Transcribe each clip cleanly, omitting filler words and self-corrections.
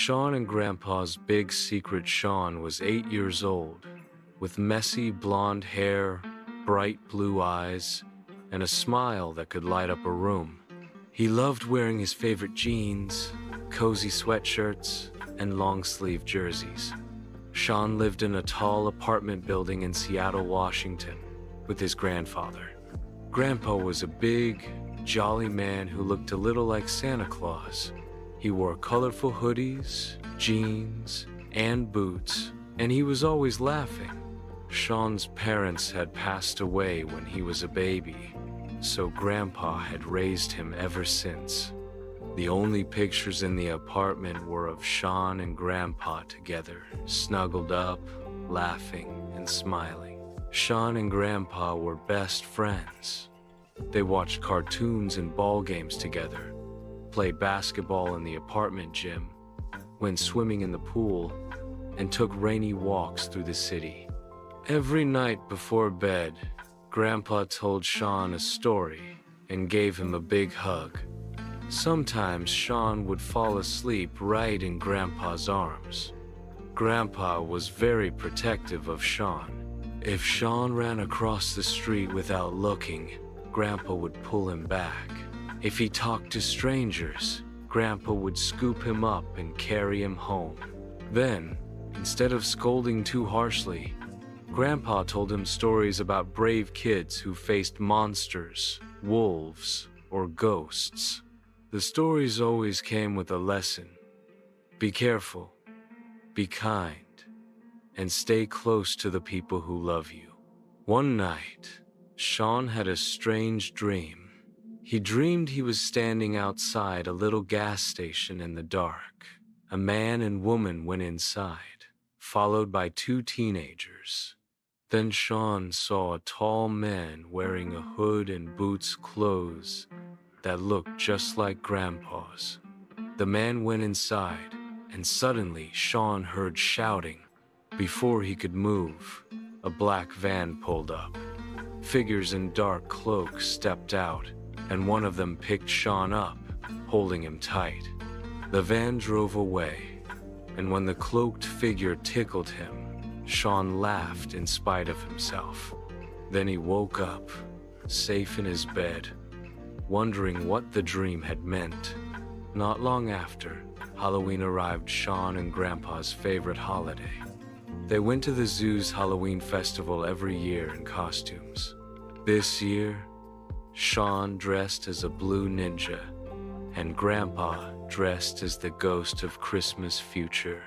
Sean and Grandpa's big secret. Sean was 8 years old, with messy blonde hair, bright blue eyes, and a smile that could light up a room. He loved wearing his favorite jeans, cozy sweatshirts, and long-sleeve jerseys. Sean lived in a tall apartment building in Seattle, Washington, with his grandfather. Grandpa was a big, jolly man who looked a little like Santa Claus. He wore colorful hoodies, jeans, and boots, and he was always laughing. Sean's parents had passed away when he was a baby, so Grandpa had raised him ever since. The only pictures in the apartment were of Sean and Grandpa together, snuggled up, laughing and smiling. Sean and Grandpa were best friends. They watched cartoons and ball games together, played basketball in the apartment gym, went swimming in the pool, and took rainy walks through the city. Every night before bed, Grandpa told Sean a story and gave him a big hug. Sometimes Sean would fall asleep right in Grandpa's arms. Grandpa was very protective of Sean. If Sean ran across the street without looking, Grandpa would pull him back. If he talked to strangers, Grandpa would scoop him up and carry him home. Then, instead of scolding too harshly, Grandpa told him stories about brave kids who faced monsters, wolves, or ghosts. The stories always came with a lesson. Be careful, be kind, and stay close to the people who love you. One night, Sean had a strange dream. He dreamed he was standing outside a little gas station in the dark. A man and woman went inside, followed by 2 teenagers. Then Sean saw a tall man wearing a hood and boots, clothes that looked just like Grandpa's. The man went inside, and suddenly Sean heard shouting. Before he could move, a black van pulled up. Figures in dark cloaks stepped out, and one of them picked Sean up, holding him tight. The van drove away, and when the cloaked figure tickled him, Sean laughed in spite of himself. Then he woke up, safe in his bed, wondering what the dream had meant. Not long after, Halloween arrived, Sean and Grandpa's favorite holiday. They went to the zoo's Halloween festival every year in costumes. This year, Sean dressed as a blue ninja, and Grandpa dressed as the ghost of Christmas future.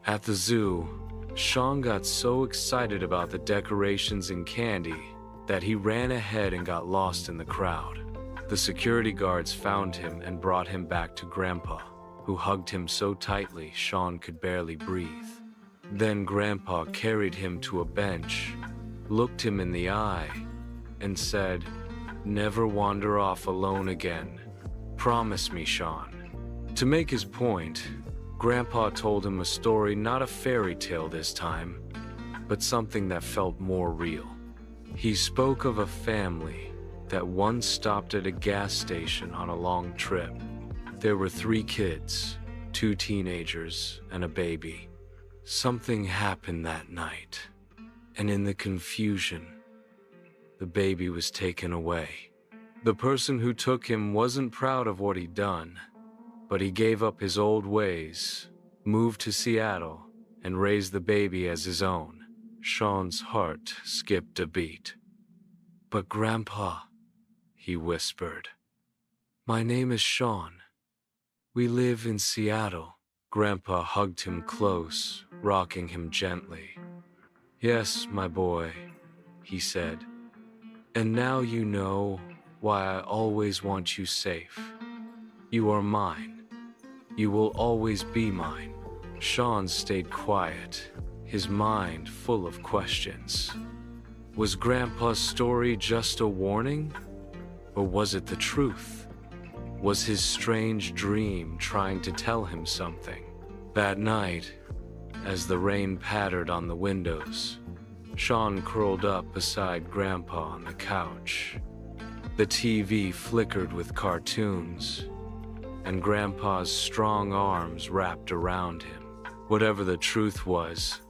At the zoo, Sean got so excited about the decorations and candy that he ran ahead and got lost in the crowd. The security guards found him and brought him back to Grandpa, who hugged him so tightly Sean could barely breathe. Then Grandpa carried him to a bench, looked him in the eye, and said, "Never wander off alone again. Promise me, Sean." To make his point, Grandpa told him a story, not a fairy tale this time, but something that felt more real. He spoke of a family that once stopped at a gas station on a long trip. There were 3 kids, 2 teenagers, and a baby. Something happened that night, and in the confusion, the baby was taken away. The person who took him wasn't proud of what he'd done, but he gave up his old ways, moved to Seattle, and raised the baby as his own. Sean's heart skipped a beat. "But Grandpa," he whispered, "my name is Sean. We live in Seattle." Grandpa hugged him close, rocking him gently. "Yes, my boy," he said. "And now you know why I always want you safe. You are mine. You will always be mine." Sean stayed quiet, his mind full of questions. Was Grandpa's story just a warning? Or was it the truth? Was his strange dream trying to tell him something? That night, as the rain pattered on the windows, Sean curled up beside Grandpa on the couch. The TV flickered with cartoons, and Grandpa's strong arms wrapped around him. Whatever the truth was,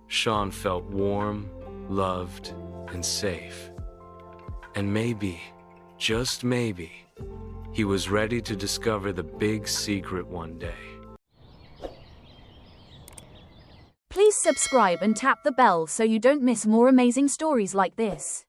Sean felt warm, loved, and safe. And maybe, just maybe, he was ready to discover the big secret one day. Please subscribe and tap the bell so you don't miss more amazing stories like this.